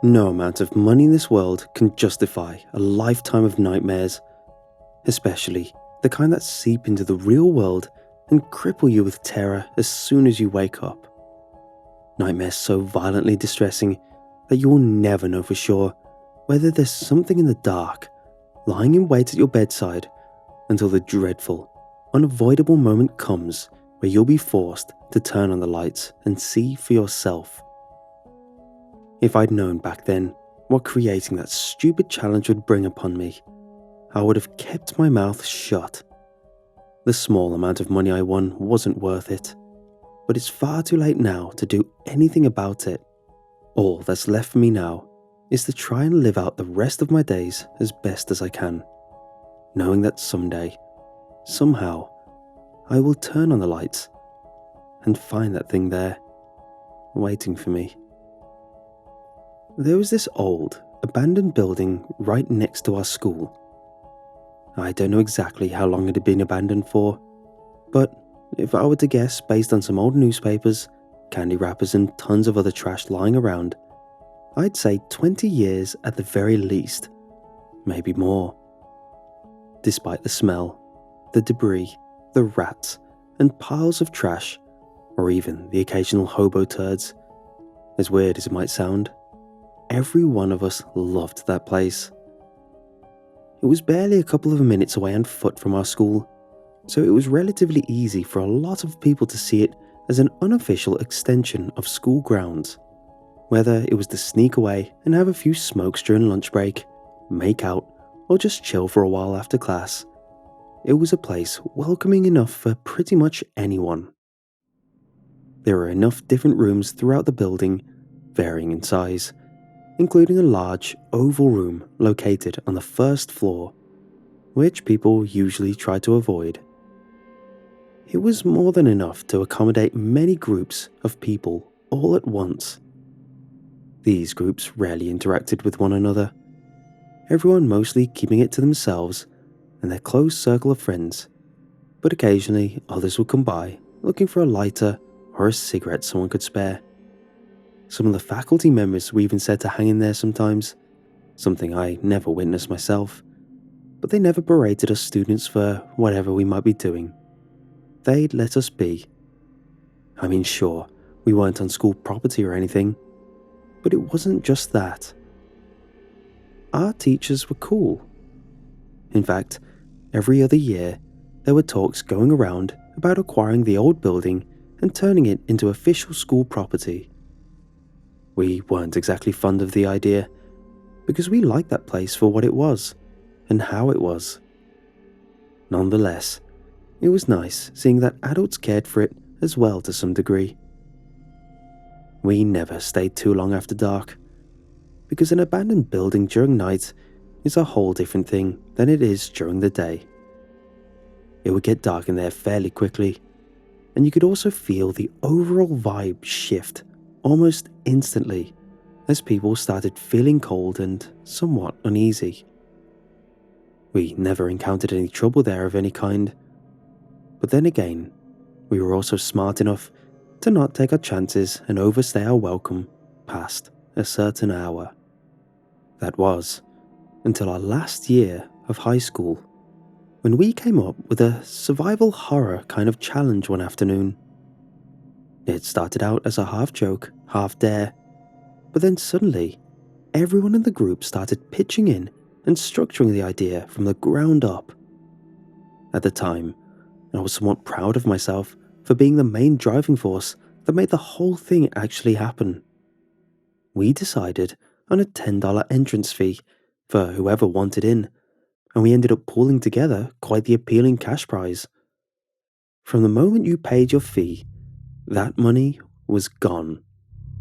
No amount of money in this world can justify a lifetime of nightmares, especially the kind that seep into the real world and cripple you with terror as soon as you wake up. Nightmares so violently distressing that you will never know for sure whether there's something in the dark lying in wait at your bedside until the dreadful, unavoidable moment comes where you'll be forced to turn on the lights and see for yourself. If I'd known back then what creating that stupid challenge would bring upon me, I would have kept my mouth shut. The small amount of money I won wasn't worth it, but it's far too late now to do anything about it. All that's left for me now is to try and live out the rest of my days as best as I can, knowing that someday, somehow, I will turn on the lights and find that thing there, waiting for me. There was this old, abandoned building right next to our school. I don't know exactly how long it had been abandoned for, but if I were to guess based on some old newspapers, candy wrappers and tons of other trash lying around, I'd say 20 years at the very least, maybe more. Despite the smell, the debris, the rats, and piles of trash, or even the occasional hobo turds, as weird as it might sound, every one of us loved that place. It was barely a couple of minutes away on foot from our school, so it was relatively easy for a lot of people to see it as an unofficial extension of school grounds. Whether it was to sneak away and have a few smokes during lunch break, make out, or just chill for a while after class, it was a place welcoming enough for pretty much anyone. There were enough different rooms throughout the building, varying in size, including a large oval room located on the first floor, which people usually try to avoid. It was more than enough to accommodate many groups of people all at once. These groups rarely interacted with one another, everyone mostly keeping it to themselves and their close circle of friends, but occasionally others would come by looking for a lighter or a cigarette someone could spare. Some of the faculty members were even said to hang in there sometimes, something I never witnessed myself, but they never berated us students for whatever we might be doing. They'd let us be. I mean, sure, we weren't on school property or anything, but it wasn't just that. Our teachers were cool. In fact, every other year, there were talks going around about acquiring the old building and turning it into official school property. We weren't exactly fond of the idea, because we liked that place for what it was, and how it was. Nonetheless, it was nice seeing that adults cared for it as well to some degree. We never stayed too long after dark, because an abandoned building during night is a whole different thing than it is during the day. It would get dark in there fairly quickly, and you could also feel the overall vibe shift almost instantly as people started feeling cold and somewhat uneasy. We never encountered any trouble there of any kind, but then again, we were also smart enough to not take our chances and overstay our welcome past a certain hour. That was until our last year of high school, when we came up with a survival horror kind of challenge one afternoon. It started out as a half joke, half dare, but then suddenly, everyone in the group started pitching in and structuring the idea from the ground up. At the time, I was somewhat proud of myself for being the main driving force that made the whole thing actually happen. We decided on a $10 entrance fee for whoever wanted in, and we ended up pulling together quite the appealing cash prize. From the moment you paid your fee, that money was gone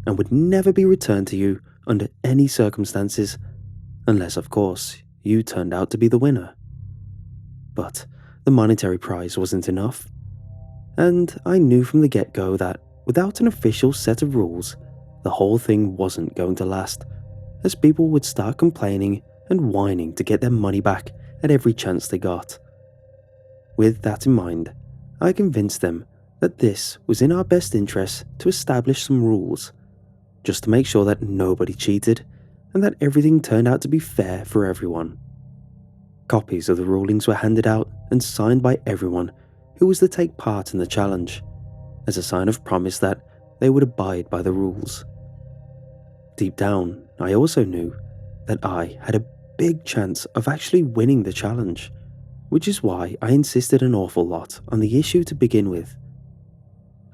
and would never be returned to you under any circumstances, unless, of course, you turned out to be the winner. But the monetary prize wasn't enough, and I knew from the get-go that without an official set of rules, the whole thing wasn't going to last, as people would start complaining and whining to get their money back at every chance they got. With that in mind, I convinced them that this was in our best interest to establish some rules, just to make sure that nobody cheated and that everything turned out to be fair for everyone. Copies of the rulings were handed out and signed by everyone who was to take part in the challenge, as a sign of promise that they would abide by the rules. Deep down, I also knew that I had a big chance of actually winning the challenge, which is why I insisted an awful lot on the issue to begin with.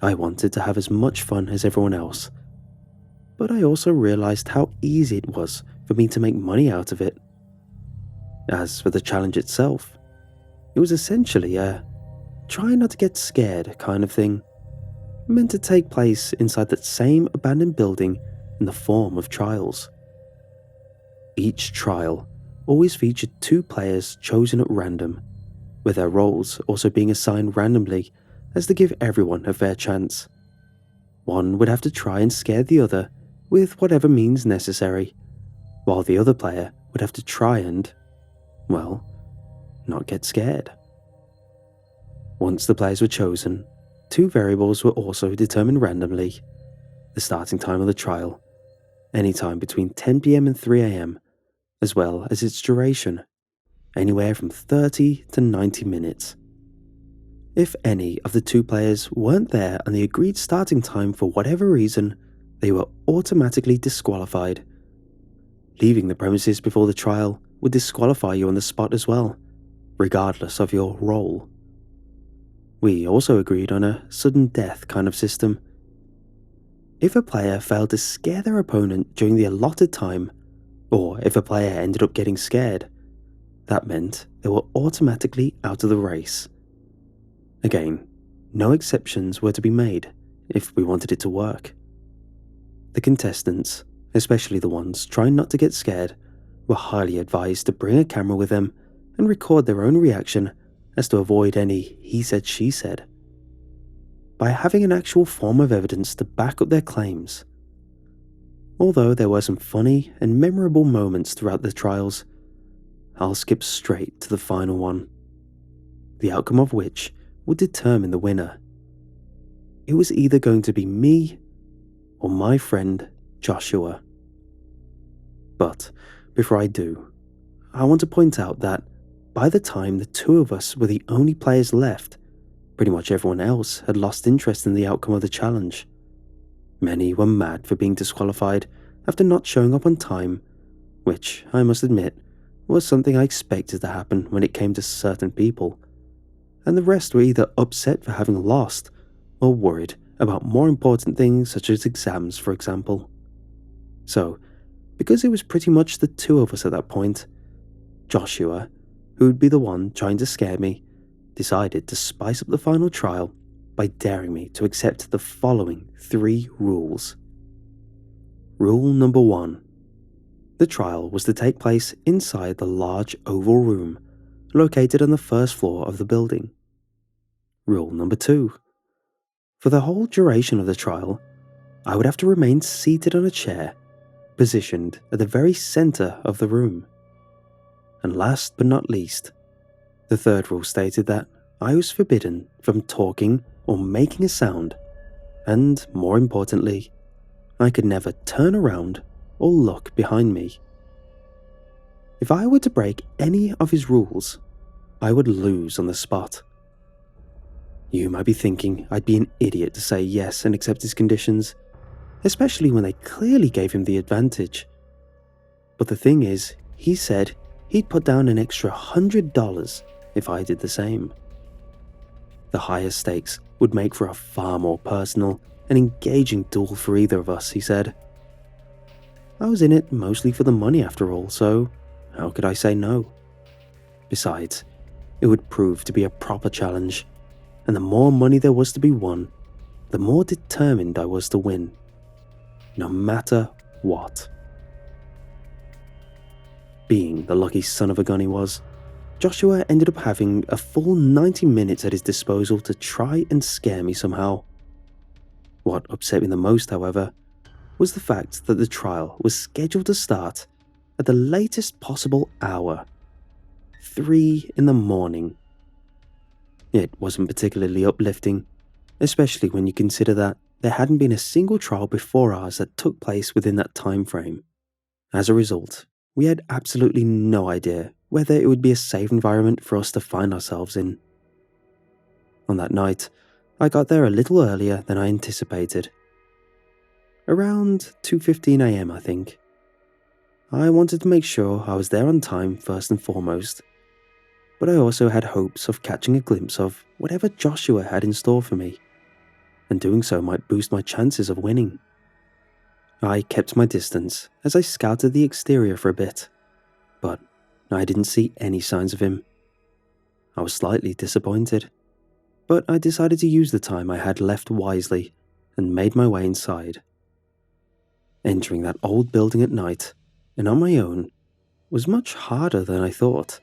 I wanted to have as much fun as everyone else, but I also realized how easy it was for me to make money out of it. As for the challenge itself, it was essentially a try not to get scared kind of thing, meant to take place inside that same abandoned building in the form of trials. Each trial always featured 2 players chosen at random, with their roles also being assigned randomly as to give everyone a fair chance. One would have to try and scare the other with whatever means necessary, while the other player would have to try and, well, not get scared. Once the players were chosen, 2 variables were also determined randomly: the starting time of the trial, any time between 10 PM and 3 AM, as well as its duration, anywhere from 30 to 90 minutes. If any of the 2 players weren't there on the agreed starting time for whatever reason, they were automatically disqualified. Leaving the premises before the trial would disqualify you on the spot as well, regardless of your role. We also agreed on a sudden death kind of system. If a player failed to scare their opponent during the allotted time, or if a player ended up getting scared, that meant they were automatically out of the race. Again, no exceptions were to be made if we wanted it to work. The contestants, especially the ones trying not to get scared, were highly advised to bring a camera with them and record their own reaction as to avoid any he said she said. By having an actual form of evidence to back up their claims. Although there were some funny and memorable moments throughout the trials, I'll skip straight to the final one, the outcome of which would determine the winner. It was either going to be me or my friend Joshua. But before I do, I want to point out that by the time the 2 of us were the only players left, pretty much everyone else had lost interest in the outcome of the challenge. Many were mad for being disqualified after not showing up on time, which, I must admit, was something I expected to happen when it came to certain people, and the rest were either upset for having lost or worried about more important things such as exams, for example. So, because it was pretty much the 2 of us at that point, Joshua, who would be the one trying to scare me, decided to spice up the final trial by daring me to accept the following 3 rules. Rule number 1. The trial was to take place inside the large oval room located on the first floor of the building. Rule number 2. For the whole duration of the trial, I would have to remain seated on a chair, positioned at the very center of the room. And last but not least, the 3rd rule stated that I was forbidden from talking or making a sound, and more importantly, I could never turn around or look behind me. If I were to break any of his rules, I would lose on the spot. You might be thinking I'd be an idiot to say yes and accept his conditions, especially when they clearly gave him the advantage. But the thing is, he said he'd put down an extra $100 if I did the same. The higher stakes would make for a far more personal and engaging duel for either of us, he said. I was in it mostly for the money after all, so how could I say no? Besides, it would prove to be a proper challenge, and the more money there was to be won, the more determined I was to win, no matter what. Being the lucky son of a gun he was, Joshua ended up having a full 90 minutes at his disposal to try and scare me somehow. What upset me the most, however, was the fact that the trial was scheduled to start at the latest possible hour, 3 in the morning. It wasn't particularly uplifting, especially when you consider that there hadn't been a single trial before ours that took place within that time frame, As a result, we had absolutely no idea whether it would be a safe environment for us to find ourselves in. On that night, I got there a little earlier than I anticipated. Around 2:15 am, I think. I wanted to make sure I was there on time first and foremost, but I also had hopes of catching a glimpse of whatever Joshua had in store for me, and doing so might boost my chances of winning. I kept my distance as I scouted the exterior for a bit, but I didn't see any signs of him. I was slightly disappointed, but I decided to use the time I had left wisely and made my way inside. Entering that old building at night, and on my own, was much harder than I thought.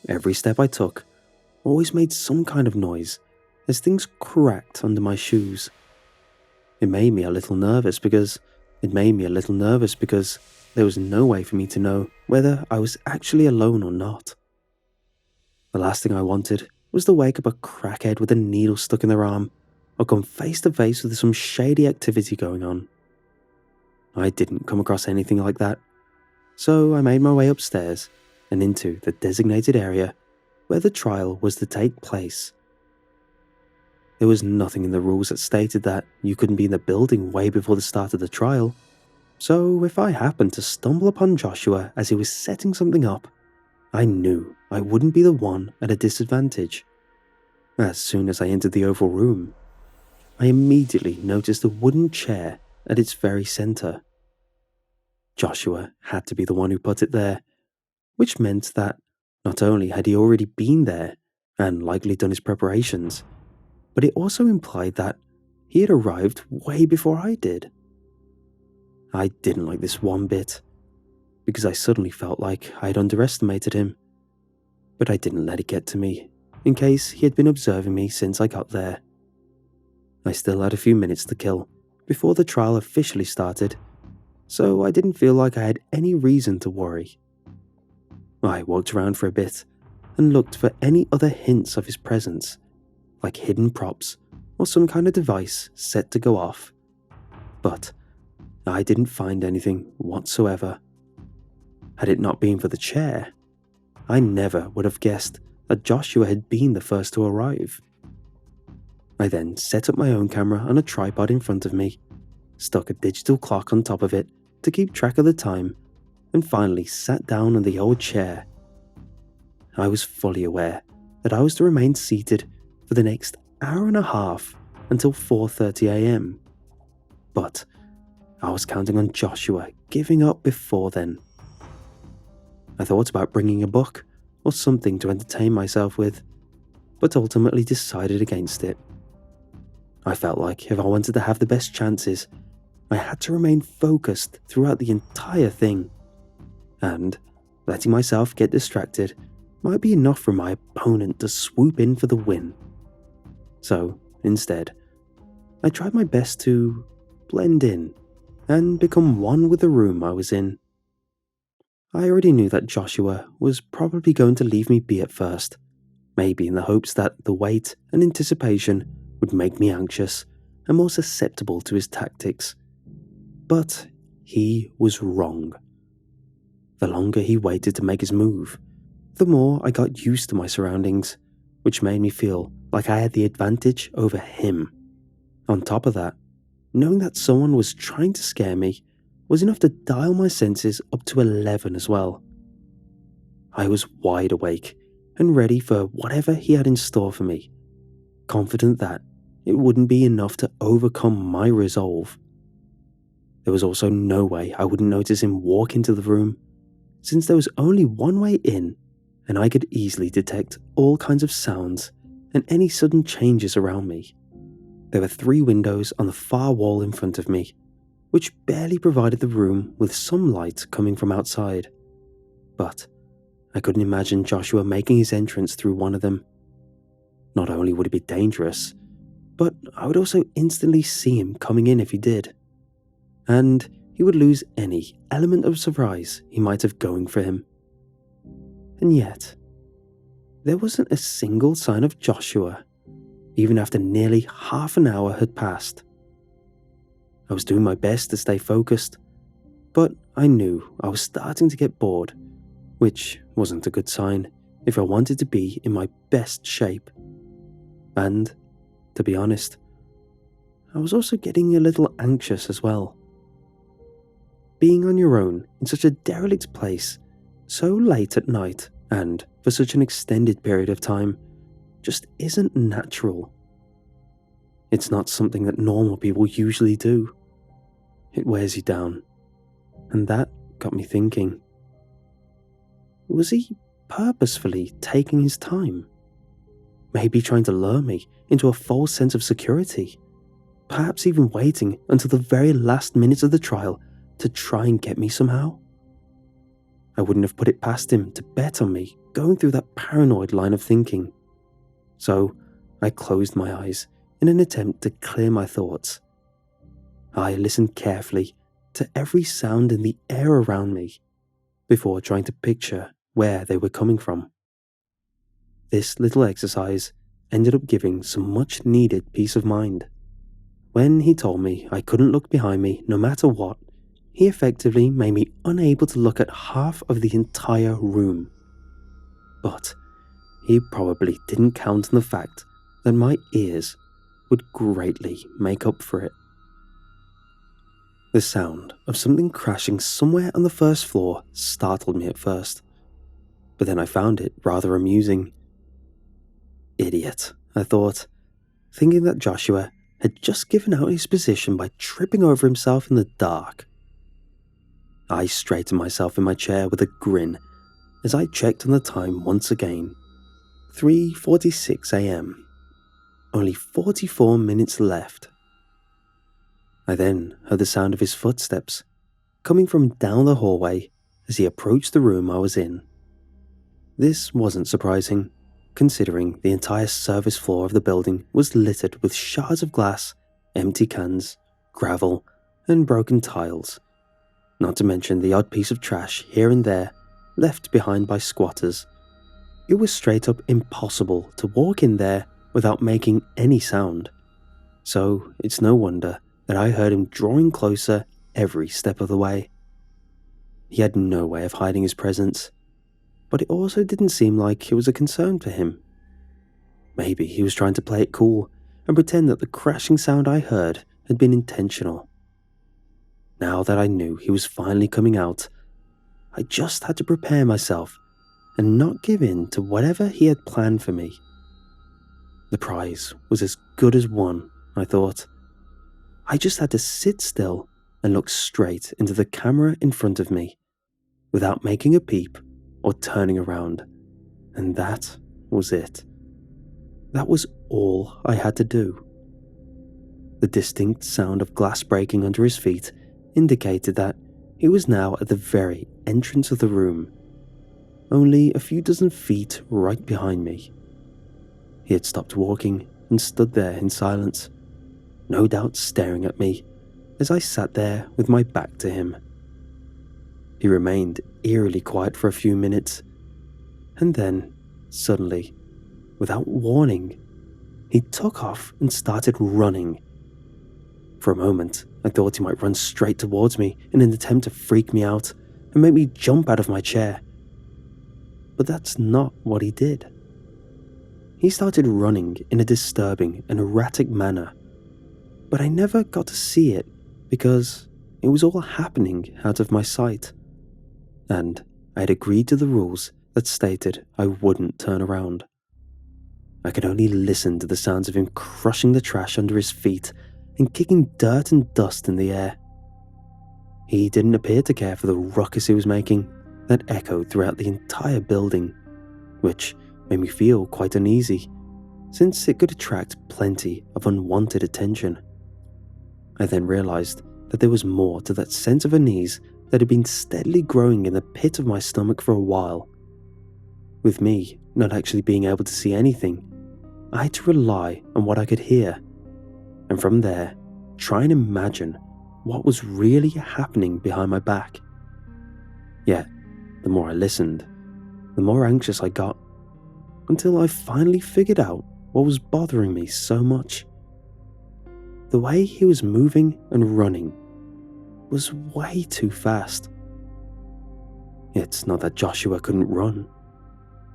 Every step I took always made some kind of noise as things cracked under my shoes. It made me a little nervous because there was no way for me to know whether I was actually alone or not. The last thing I wanted was to wake up a crackhead with a needle stuck in their arm or come face to face with some shady activity going on. I didn't come across anything like that, so I made my way upstairs and into the designated area where the trial was to take place. There was nothing in the rules that stated that you couldn't be in the building way before the start of the trial, so if I happened to stumble upon Joshua as he was setting something up, I knew I wouldn't be the one at a disadvantage. As soon as I entered the oval room, I immediately noticed a wooden chair at its very center. Joshua had to be the one who put it there, which meant that not only had he already been there and likely done his preparations, but it also implied that he had arrived way before I did. I didn't like this one bit, because I suddenly felt like I had underestimated him, but I didn't let it get to me, in case he had been observing me since I got there. I still had a few minutes to kill before the trial officially started, so I didn't feel like I had any reason to worry. I walked around for a bit and looked for any other hints of his presence, like hidden props or some kind of device set to go off, but I didn't find anything whatsoever. Had it not been for the chair, I never would have guessed that Joshua had been the first to arrive. I then set up my own camera on a tripod in front of me, stuck a digital clock on top of it to keep track of the time, and finally sat down on the old chair. I was fully aware that I was to remain seated for the next hour and a half until 4:30 am, but I was counting on Joshua giving up before then. I thought about bringing a book or something to entertain myself with, but ultimately decided against it. I felt like if I wanted to have the best chances, I had to remain focused throughout the entire thing, and letting myself get distracted might be enough for my opponent to swoop in for the win. So, instead, I tried my best to blend in and become one with the room I was in. I already knew that Joshua was probably going to leave me be at first, maybe in the hopes that the wait and anticipation would make me anxious and more susceptible to his tactics. But he was wrong. The longer he waited to make his move, the more I got used to my surroundings, which made me feel like I had the advantage over him. On top of that, knowing that someone was trying to scare me was enough to dial my senses up to 11 as well. I was wide awake and ready for whatever he had in store for me, confident that it wouldn't be enough to overcome my resolve. There was also no way I wouldn't notice him walk into the room, since there was only one way in, and I could easily detect all kinds of sounds and any sudden changes around me. There were 3 windows on the far wall in front of me, which barely provided the room with some light coming from outside. But I couldn't imagine Joshua making his entrance through one of them. Not only would it be dangerous, but I would also instantly see him coming in if he did. And he would lose any element of surprise he might have going for him. And yet, there wasn't a single sign of Joshua, even after nearly half an hour had passed. I was doing my best to stay focused, But I knew I was starting to get bored, which wasn't a good sign if I wanted to be in my best shape. And, to be honest, I was also getting a little anxious as well. Being on your own in such a derelict place, so late at night and for such an extended period of time, just isn't natural. It's not something that normal people usually do. It wears you down. And that got me thinking. Was he purposefully taking his time? Maybe trying to lure me into a false sense of security? Perhaps even waiting until the very last minutes of the trial to try and get me somehow? I wouldn't have put it past him to bet on me going through that paranoid line of thinking. So I closed my eyes in an attempt to clear my thoughts. I listened carefully to every sound in the air around me before trying to picture where they were coming from. This little exercise ended up giving some much needed peace of mind. When he told me I couldn't look behind me no matter what, he effectively made me unable to look at half of the entire room. But he probably didn't count on the fact that my ears would greatly make up for it. The sound of something crashing somewhere on the first floor startled me at first, but then I found it rather amusing. Idiot, I thought, thinking that Joshua had just given out his position by tripping over himself in the dark. I straightened myself in my chair with a grin as I checked on the time once again. 3:46 a.m. Only 44 minutes left. I then heard the sound of his footsteps coming from down the hallway as he approached the room I was in. This wasn't surprising, considering the entire service floor of the building was littered with shards of glass, empty cans, gravel, and broken tiles, not to mention the odd piece of trash here and there left behind by squatters. It was straight up impossible to walk in there without making any sound, so it's no wonder that I heard him drawing closer every step of the way. He had no way of hiding his presence, but it also didn't seem like it was a concern for him. Maybe he was trying to play it cool and pretend that the crashing sound I heard had been intentional. Now that I knew he was finally coming out, I just had to prepare myself and not give in to whatever he had planned for me. The prize was as good as won, I thought. I just had to sit still and look straight into the camera in front of me, without making a peep or turning around, and that was it. That was all I had to do. The distinct sound of glass breaking under his feet indicated that he was now at the very entrance of the room, only a few dozen feet right behind me. He had stopped walking and stood there in silence, no doubt staring at me as I sat there with my back to him. He remained eerily quiet for a few minutes, and then, suddenly, without warning, he took off and started running. For a moment, I thought he might run straight towards me in an attempt to freak me out and make me jump out of my chair. But that's not what he did. He started running in a disturbing and erratic manner, but I never got to see it because it was all happening out of my sight, and I had agreed to the rules that stated I wouldn't turn around. I could only listen to the sounds of him crushing the trash under his feet and kicking dirt and dust in the air. He didn't appear to care for the ruckus he was making that echoed throughout the entire building, which made me feel quite uneasy, since it could attract plenty of unwanted attention. I then realized that there was more to that sense of unease that had been steadily growing in the pit of my stomach for a while. With me not actually being able to see anything, I had to rely on what I could hear, and from there, try and imagine what was really happening behind my back. Yet, the more I listened, the more anxious I got, until I finally figured out what was bothering me so much. The way he was moving and running. was way too fast. It's not that Joshua couldn't run,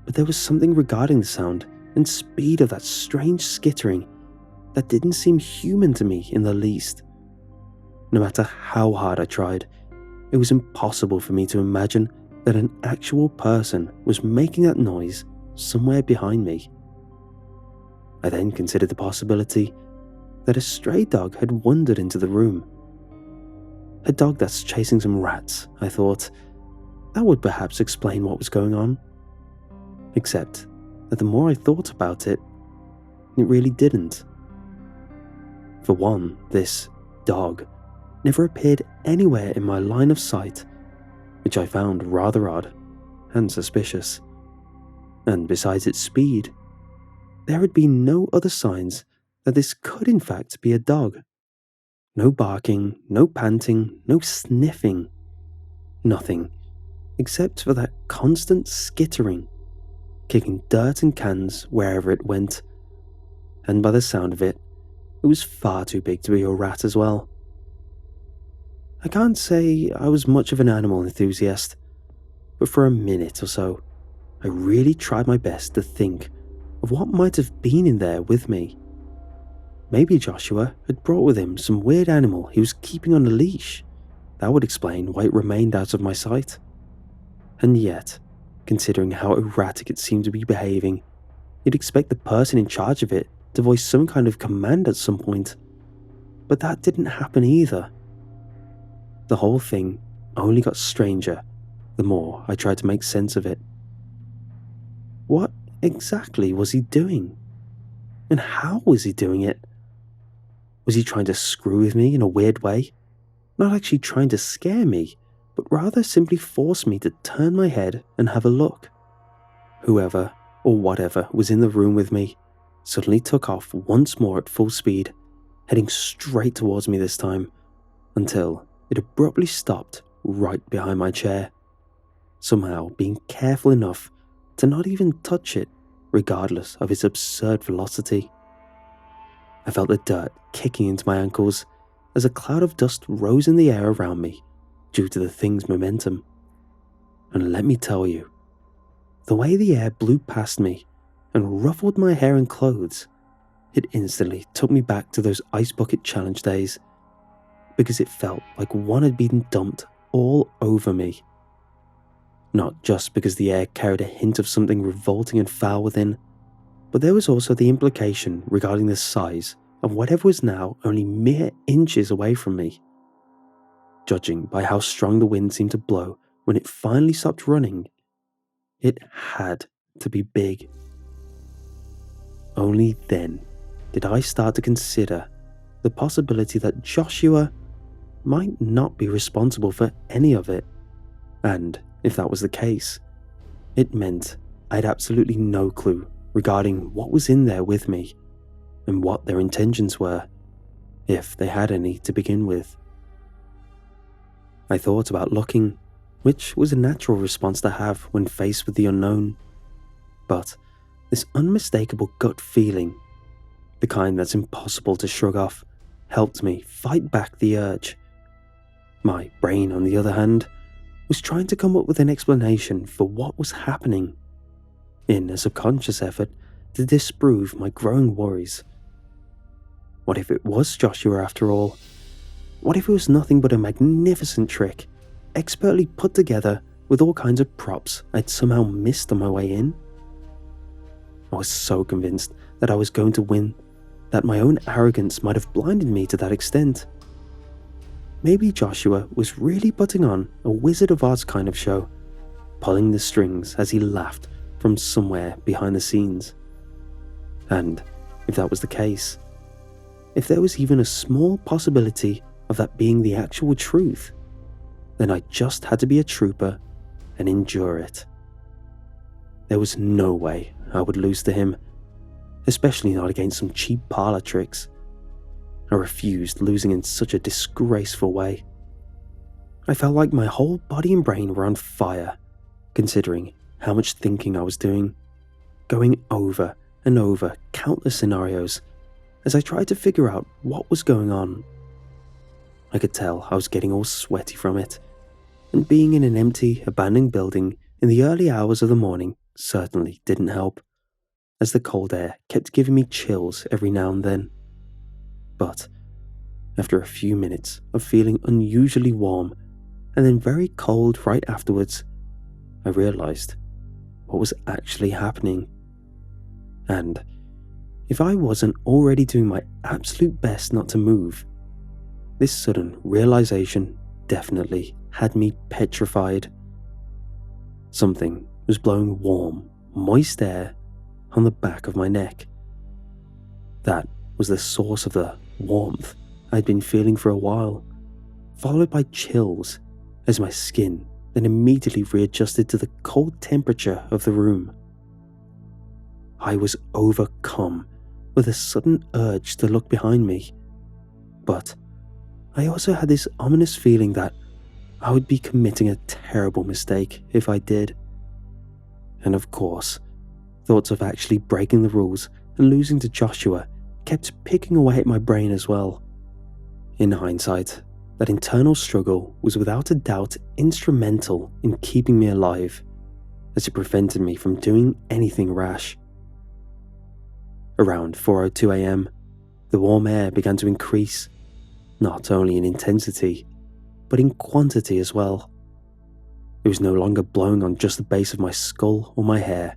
but there was something regarding the sound and speed of that strange skittering that didn't seem human to me in the least. No matter how hard I tried, it was impossible for me to imagine that an actual person was making that noise somewhere behind me. I then considered the possibility that a stray dog had wandered into the room. A dog that's chasing some rats, I thought. That would perhaps explain what was going on. Except that the more I thought about it, it really didn't. For one, this dog never appeared anywhere in my line of sight, which I found rather odd and suspicious. And besides its speed, there had been no other signs that this could in fact be a dog. No barking, no panting, no sniffing. Nothing, except for that constant skittering, kicking dirt and cans wherever it went. And by the sound of it, it was far too big to be a rat as well. I can't say I was much of an animal enthusiast, but for a minute or so, I really tried my best to think of what might have been in there with me. Maybe Joshua had brought with him some weird animal he was keeping on a leash. That would explain why it remained out of my sight. And yet, considering how erratic it seemed to be behaving, you'd expect the person in charge of it to voice some kind of command at some point. But that didn't happen either. The whole thing only got stranger the more I tried to make sense of it. What exactly was he doing? And how was he doing it? Was he trying to screw with me in a weird way? Not actually trying to scare me, but rather simply force me to turn my head and have a look. Whoever or whatever was in the room with me suddenly took off once more at full speed, heading straight towards me this time, until it abruptly stopped right behind my chair, somehow being careful enough to not even touch it, regardless of its absurd velocity. I felt the dirt kicking into my ankles as a cloud of dust rose in the air around me due to the thing's momentum. And let me tell you, the way the air blew past me and ruffled my hair and clothes, it instantly took me back to those ice bucket challenge days, because it felt like one had been dumped all over me. Not just because the air carried a hint of something revolting and foul within, but there was also the implication regarding the size of whatever was now only mere inches away from me. Judging by how strong the wind seemed to blow when it finally stopped running, it had to be big. Only then did I start to consider the possibility that Joshua might not be responsible for any of it, and if that was the case, it meant I had absolutely no clue regarding what was in there with me and what their intentions were, if they had any to begin with. I thought about looking, which was a natural response to have when faced with the unknown, but this unmistakable gut feeling, the kind that's impossible to shrug off, helped me fight back the urge. My brain, on the other hand, was trying to come up with an explanation for what was happening, in a subconscious effort to disprove my growing worries. What if it was Joshua after all? What if it was nothing but a magnificent trick, expertly put together with all kinds of props I'd somehow missed on my way in? I was so convinced that I was going to win, that my own arrogance might have blinded me to that extent. Maybe Joshua was really putting on a Wizard of Oz kind of show, pulling the strings as he laughed from somewhere behind the scenes. And if that was the case, if there was even a small possibility of that being the actual truth, then I just had to be a trooper and endure it. There was no way I would lose to him, especially not against some cheap parlor tricks. I refused losing in such a disgraceful way. I felt like my whole body and brain were on fire, considering how much thinking I was doing, going over and over countless scenarios as I tried to figure out what was going on. I could tell I was getting all sweaty from it, and being in an empty, abandoned building in the early hours of the morning certainly didn't help, as the cold air kept giving me chills every now and then. But after a few minutes of feeling unusually warm and then very cold right afterwards, I realized what was actually happening. And if I wasn't already doing my absolute best not to move, this sudden realization definitely had me petrified. Something was blowing warm, moist air on the back of my neck. That was the source of the warmth I'd been feeling for a while, followed by chills as my skin then immediately readjusted to the cold temperature of the room. I was overcome with a sudden urge to look behind me, but I also had this ominous feeling that I would be committing a terrible mistake if I did. And of course, thoughts of actually breaking the rules and losing to Joshua kept picking away at my brain as well. In hindsight, that internal struggle was without a doubt instrumental in keeping me alive, as it prevented me from doing anything rash. Around 4:02 a.m, the warm air began to increase, not only in intensity, but in quantity as well. It was no longer blowing on just the base of my skull or my hair.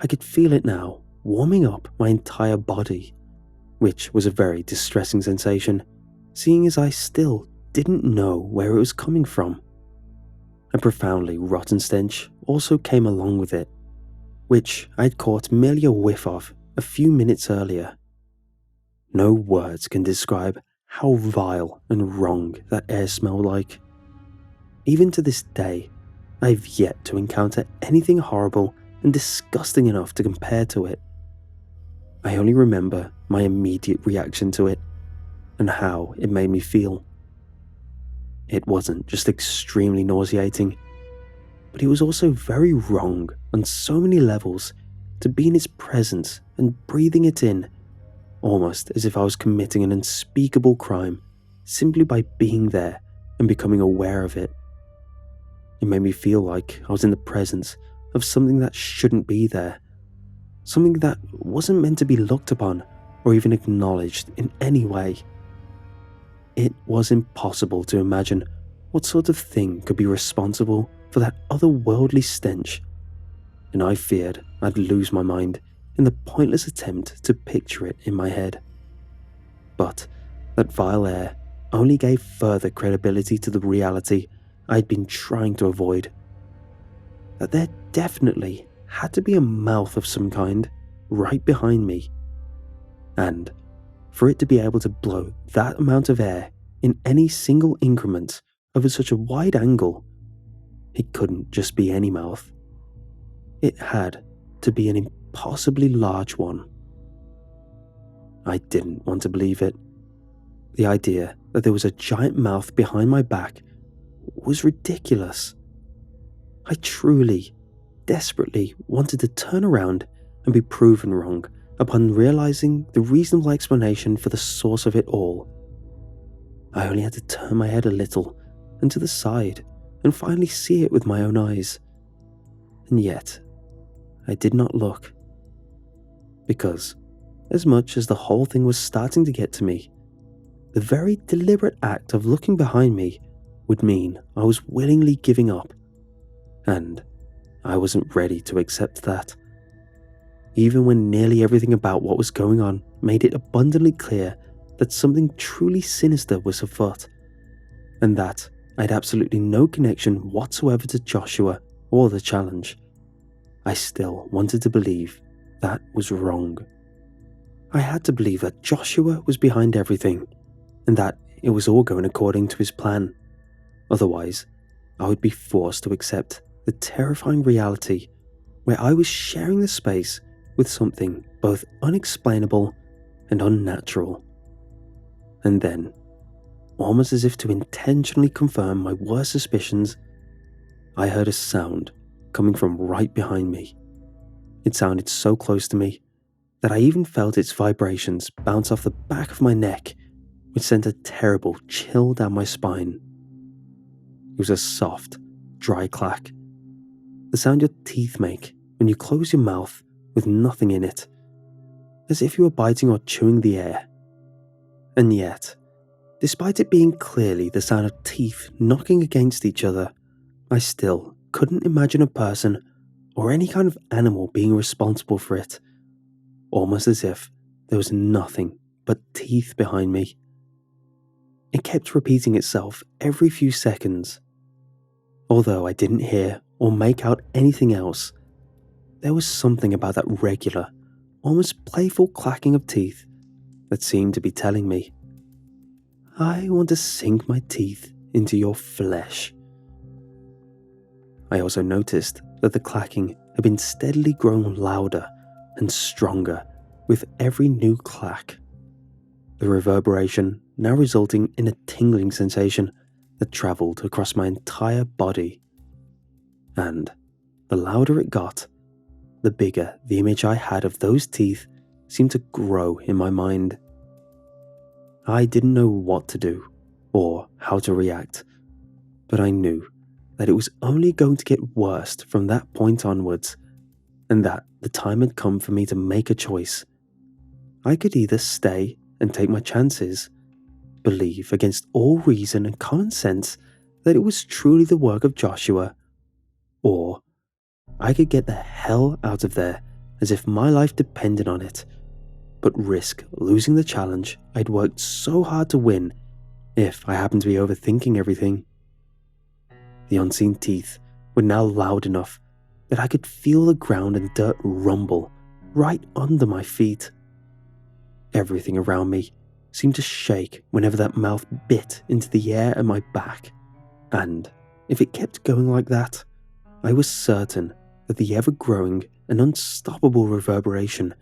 I could feel it now, warming up my entire body, which was a very distressing sensation, seeing as I still didn't know where it was coming from. A profoundly rotten stench also came along with it, which I'd caught merely a whiff of a few minutes earlier. No words can describe how vile and wrong that air smelled like. Even to this day, I've yet to encounter anything horrible and disgusting enough to compare to it. I only remember my immediate reaction to it and how it made me feel. It wasn't just extremely nauseating, but it was also very wrong on so many levels to be in its presence and breathing it in, almost as if I was committing an unspeakable crime simply by being there and becoming aware of it. It made me feel like I was in the presence of something that shouldn't be there, something that wasn't meant to be looked upon or even acknowledged in any way. It was impossible to imagine what sort of thing could be responsible for that otherworldly stench, and I feared I'd lose my mind in the pointless attempt to picture it in my head. But that vile air only gave further credibility to the reality I'd been trying to avoid. That there definitely had to be a mouth of some kind right behind me. And for it to be able to blow that amount of air in any single increment over such a wide angle, it couldn't just be any mouth. It had to be an impossibly large one. I didn't want to believe it. The idea that there was a giant mouth behind my back was ridiculous. I truly, desperately wanted to turn around and be proven wrong upon realizing the reasonable explanation for the source of it all. I only had to turn my head a little and to the side and finally see it with my own eyes. And yet, I did not look. Because, as much as the whole thing was starting to get to me, the very deliberate act of looking behind me would mean I was willingly giving up, and I wasn't ready to accept that. Even when nearly everything about what was going on made it abundantly clear that something truly sinister was afoot, and that I had absolutely no connection whatsoever to Joshua or the challenge, I still wanted to believe that was wrong. I had to believe that Joshua was behind everything, and that it was all going according to his plan. Otherwise, I would be forced to accept the terrifying reality where I was sharing the space with something both unexplainable and unnatural. And then, almost as if to intentionally confirm my worst suspicions, I heard a sound coming from right behind me. It sounded so close to me that I even felt its vibrations bounce off the back of my neck which sent a terrible chill down my spine. It was a soft, dry clack, the sound your teeth make when you close your mouth with nothing in it, as if you were biting or chewing the air. And yet, despite it being clearly the sound of teeth knocking against each other, I still couldn't imagine a person or any kind of animal being responsible for it, almost as if there was nothing but teeth behind me. It kept repeating itself every few seconds. Although I didn't hear or make out anything else, there was something about that regular, almost playful clacking of teeth that seemed to be telling me, I want to sink my teeth into your flesh. I also noticed that the clacking had been steadily growing louder and stronger with every new clack, the reverberation now resulting in a tingling sensation that travelled across my entire body. And the louder it got, the bigger the image I had of those teeth seemed to grow in my mind. I didn't know what to do or how to react, but I knew that it was only going to get worse from that point onwards, and that the time had come for me to make a choice. I could either stay and take my chances, believe against all reason and common sense that it was truly the work of Joshua, or I could get the hell out of there as if my life depended on it, but risk losing the challenge I'd worked so hard to win if I happened to be overthinking everything. The unseen teeth were now loud enough that I could feel the ground and dirt rumble right under my feet. Everything around me seemed to shake whenever that mouth bit into the air at my back, and if it kept going like that, I was certain that the ever-growing and unstoppable reverberation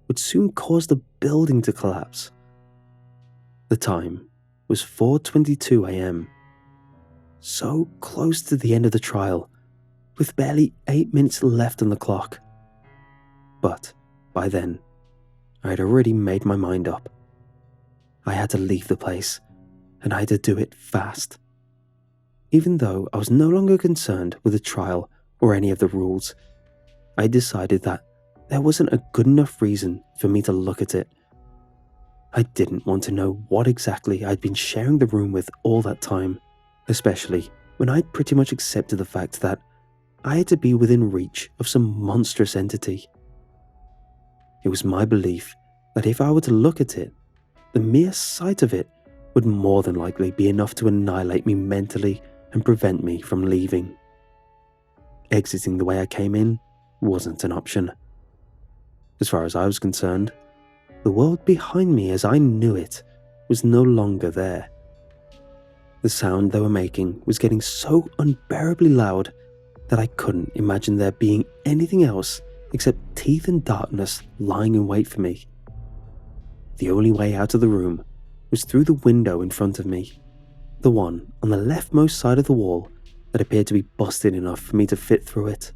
would soon cause the building to collapse. The time was 4:22 a.m., so close to the end of the trial, with barely 8 minutes left on the clock. But by then, I had already made my mind up. I had to leave the place, and I had to do it fast. Even though I was no longer concerned with the trial or any of the rules, I decided that there wasn't a good enough reason for me to look at it. I didn't want to know what exactly I'd been sharing the room with all that time, especially when I'd pretty much accepted the fact that I had to be within reach of some monstrous entity. It was my belief that if I were to look at it, the mere sight of it would more than likely be enough to annihilate me mentally and prevent me from leaving. Exiting the way I came in wasn't an option. As far as I was concerned, the world behind me as I knew it was no longer there. The sound they were making was getting so unbearably loud that I couldn't imagine there being anything else except teeth and darkness lying in wait for me. The only way out of the room was through the window in front of me, the one on the leftmost side of the wall that appeared to be busted enough for me to fit through it.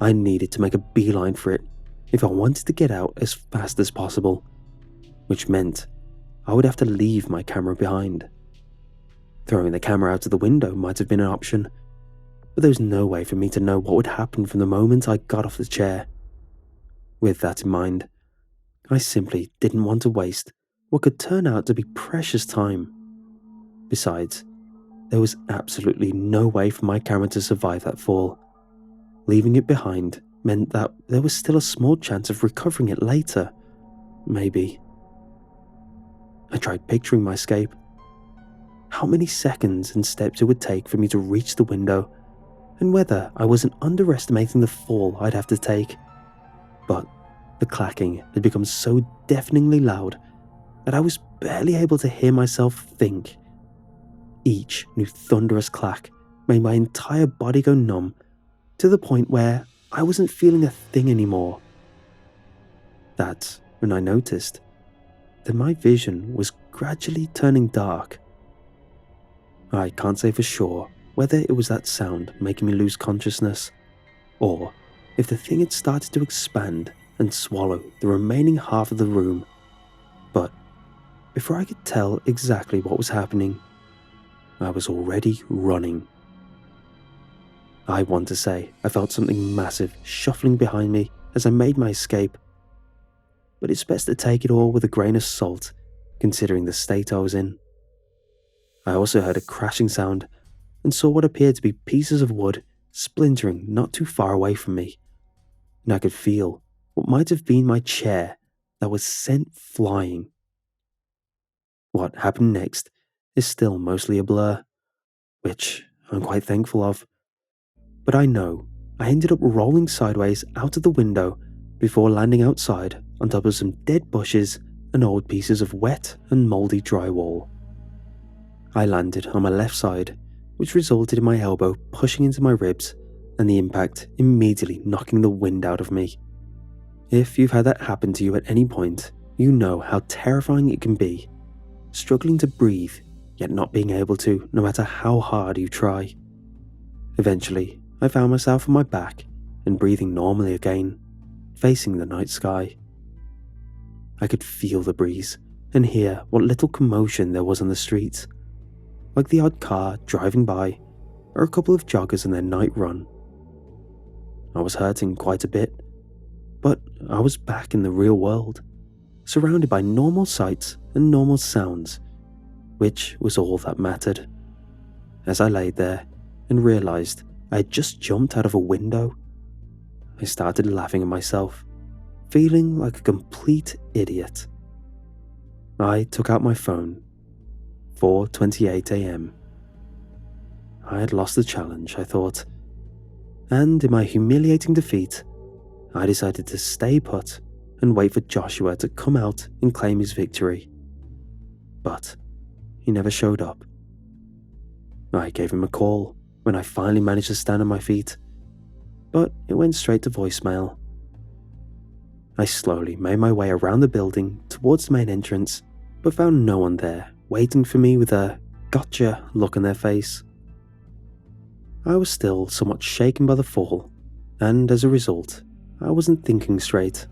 I needed to make a beeline for it if I wanted to get out as fast as possible, which meant I would have to leave my camera behind. Throwing the camera out of the window might have been an option, but there was no way for me to know what would happen from the moment I got off the chair. With that in mind, I simply didn't want to waste what could turn out to be precious time. Besides, there was absolutely no way for my camera to survive that fall. Leaving it behind meant that there was still a small chance of recovering it later, maybe. I tried picturing my escape. How many seconds and steps it would take for me to reach the window, and whether I wasn't underestimating the fall I'd have to take. But the clacking had become so deafeningly loud that I was barely able to hear myself think. Each new thunderous clack made my entire body go numb, to the point where I wasn't feeling a thing anymore. That's when I noticed that my vision was gradually turning dark. I can't say for sure whether it was that sound making me lose consciousness, or if the thing had started to expand and swallow the remaining half of the room, but before I could tell exactly what was happening, I was already running. I want to say I felt something massive shuffling behind me as I made my escape, but it's best to take it all with a grain of salt, considering the state I was in. I also heard a crashing sound and saw what appeared to be pieces of wood splintering not too far away from me, and I could feel what might have been my chair that was sent flying. What happened next is still mostly a blur, which I'm quite thankful of, but I know I ended up rolling sideways out of the window before landing outside on top of some dead bushes and old pieces of wet and mouldy drywall. I landed on my left side, which resulted in my elbow pushing into my ribs and the impact immediately knocking the wind out of me. If you've had that happen to you at any point, you know how terrifying it can be, struggling to breathe yet not being able to no matter how hard you try. Eventually, I found myself on my back and breathing normally again, facing the night sky. I could feel the breeze and hear what little commotion there was on the streets, like the odd car driving by or a couple of joggers on their night run. I was hurting quite a bit, but I was back in the real world, surrounded by normal sights and normal sounds, which was all that mattered. As I lay there and realized I had just jumped out of a window, I started laughing at myself, feeling like a complete idiot. I took out my phone. 4:28 a.m. I had lost the challenge, I thought, and in my humiliating defeat, I decided to stay put and wait for Joshua to come out and claim his victory. But he never showed up. I gave him a call when I finally managed to stand on my feet, but it went straight to voicemail. I slowly made my way around the building towards the main entrance, but found no one there waiting for me with a gotcha look on their face. I was still somewhat shaken by the fall, and as a result, I wasn't thinking straight.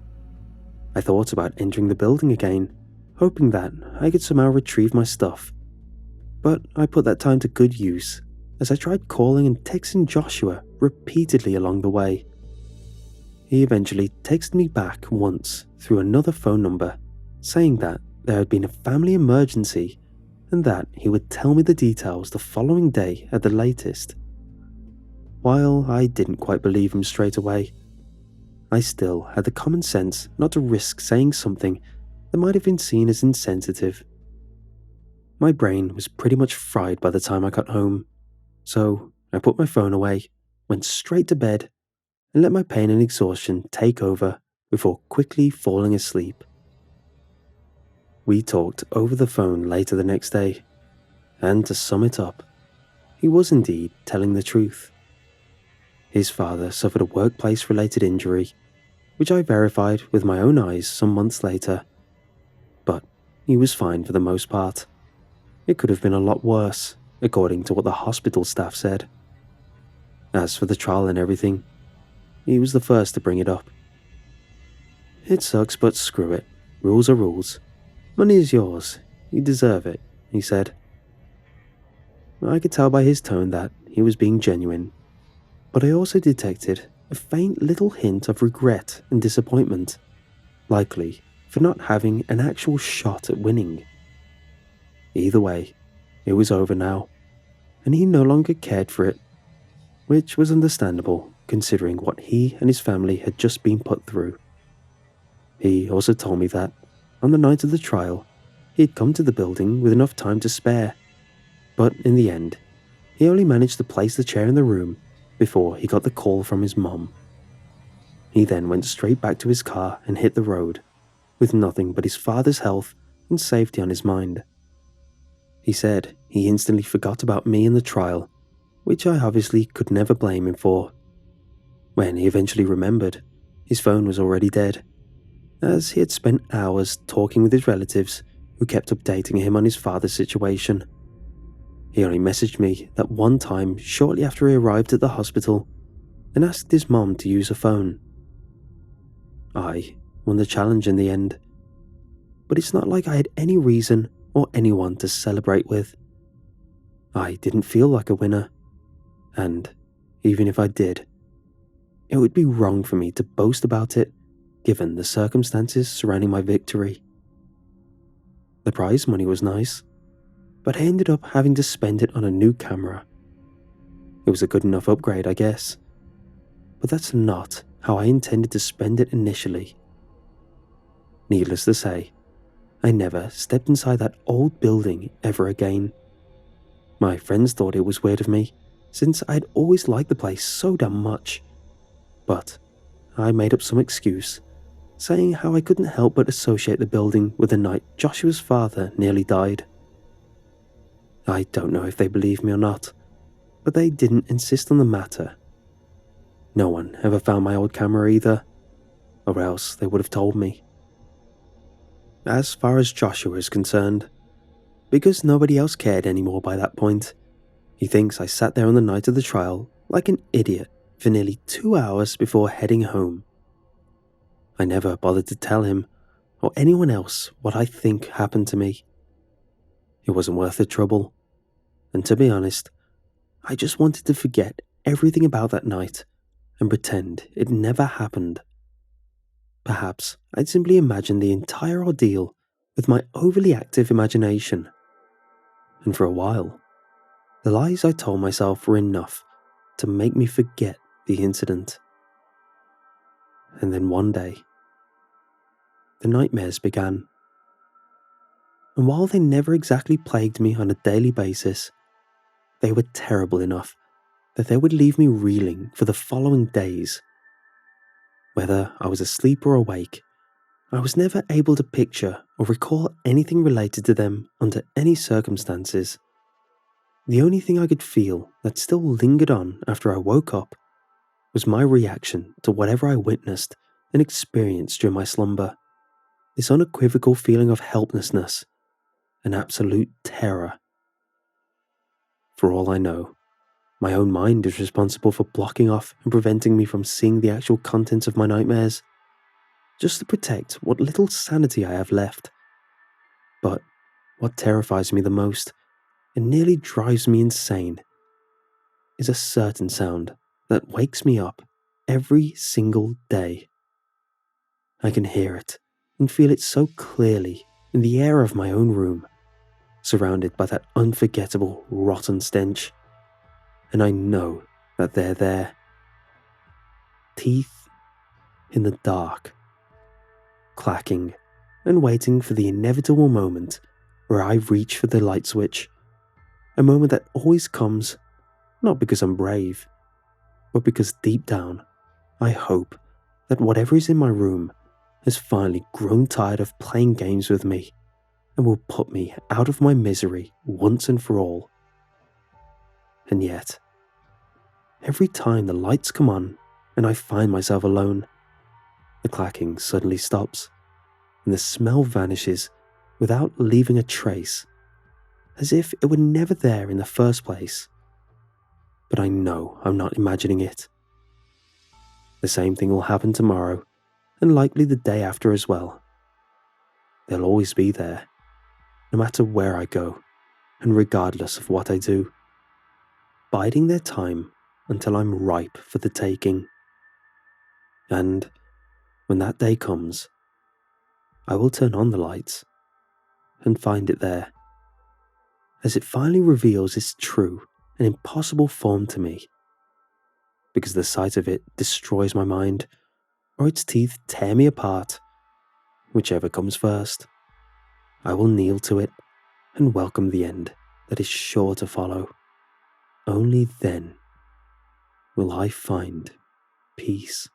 I thought about entering the building again, hoping that I could somehow retrieve my stuff, but I put that time to good use as I tried calling and texting Joshua repeatedly along the way. He eventually texted me back once through another phone number, saying that there had been a family emergency and that he would tell me the details the following day at the latest. While I didn't quite believe him straight away, I still had the common sense not to risk saying something that might have been seen as insensitive. My brain was pretty much fried by the time I got home, so I put my phone away, went straight to bed, and let my pain and exhaustion take over before quickly falling asleep. We talked over the phone later the next day, and to sum it up, he was indeed telling the truth. His father suffered a workplace-related injury, which I verified with my own eyes some months later, but he was fine for the most part. It could have been a lot worse, according to what the hospital staff said. As for the trial and everything, he was the first to bring it up. "It sucks, but screw it. Rules are rules. Money is yours. You deserve it," he said. I could tell by his tone that he was being genuine, but I also detected a faint little hint of regret and disappointment, likely for not having an actual shot at winning. Either way, it was over now, and he no longer cared for it, which was understandable considering what he and his family had just been put through. He also told me that, on the night of the trial, he had come to the building with enough time to spare, but in the end, he only managed to place the chair in the room before he got the call from his mom. He then went straight back to his car and hit the road, with nothing but his father's health and safety on his mind. He said he instantly forgot about me and the trial, which I obviously could never blame him for. When he eventually remembered, his phone was already dead, as he had spent hours talking with his relatives who kept updating him on his father's situation. He only messaged me that one time shortly after he arrived at the hospital and asked his mom to use a phone. I won the challenge in the end, but it's not like I had any reason or anyone to celebrate with. I didn't feel like a winner, and even if I did, it would be wrong for me to boast about it given the circumstances surrounding my victory. The prize money was nice, but I ended up having to spend it on a new camera. It was a good enough upgrade, I guess, but that's not how I intended to spend it initially. Needless to say, I never stepped inside that old building ever again. My friends thought it was weird of me, since I'd always liked the place so damn much, but I made up some excuse, saying how I couldn't help but associate the building with the night Joshua's father nearly died. I don't know if they believed me or not, but they didn't insist on the matter. No one ever found my old camera either, or else they would have told me. As far as Joshua is concerned, because nobody else cared anymore by that point, he thinks I sat there on the night of the trial like an idiot for nearly 2 hours before heading home. I never bothered to tell him or anyone else what I think happened to me. It wasn't worth the trouble, and to be honest, I just wanted to forget everything about that night and pretend it never happened. Perhaps I'd simply imagined the entire ordeal with my overly active imagination. And for a while, the lies I told myself were enough to make me forget the incident. And then one day, the nightmares began. And while they never exactly plagued me on a daily basis, they were terrible enough that they would leave me reeling for the following days. Whether I was asleep or awake, I was never able to picture or recall anything related to them under any circumstances. The only thing I could feel that still lingered on after I woke up was my reaction to whatever I witnessed and experienced during my slumber. This unequivocal feeling of helplessness and absolute terror. For all I know, my own mind is responsible for blocking off and preventing me from seeing the actual contents of my nightmares, just to protect what little sanity I have left. But what terrifies me the most, and nearly drives me insane, is a certain sound that wakes me up every single day. I can hear it and feel it so clearly in the air of my own room, surrounded by that unforgettable rotten stench. And I know that they're there. Teeth in the dark, clacking and waiting for the inevitable moment where I reach for the light switch. A moment that always comes, not because I'm brave, but because deep down, I hope that whatever is in my room has finally grown tired of playing games with me and will put me out of my misery once and for all. And yet, every time the lights come on and I find myself alone, the clacking suddenly stops and the smell vanishes without leaving a trace, as if it were never there in the first place. But I know I'm not imagining it. The same thing will happen tomorrow, and likely the day after as well. They'll always be there, no matter where I go, and regardless of what I do, biding their time until I'm ripe for the taking. And when that day comes, I will turn on the lights and find it there, as it finally reveals its true and impossible form to me, because the sight of it destroys my mind, or its teeth tear me apart. Whichever comes first, I will kneel to it and welcome the end that is sure to follow. Only then will I find peace.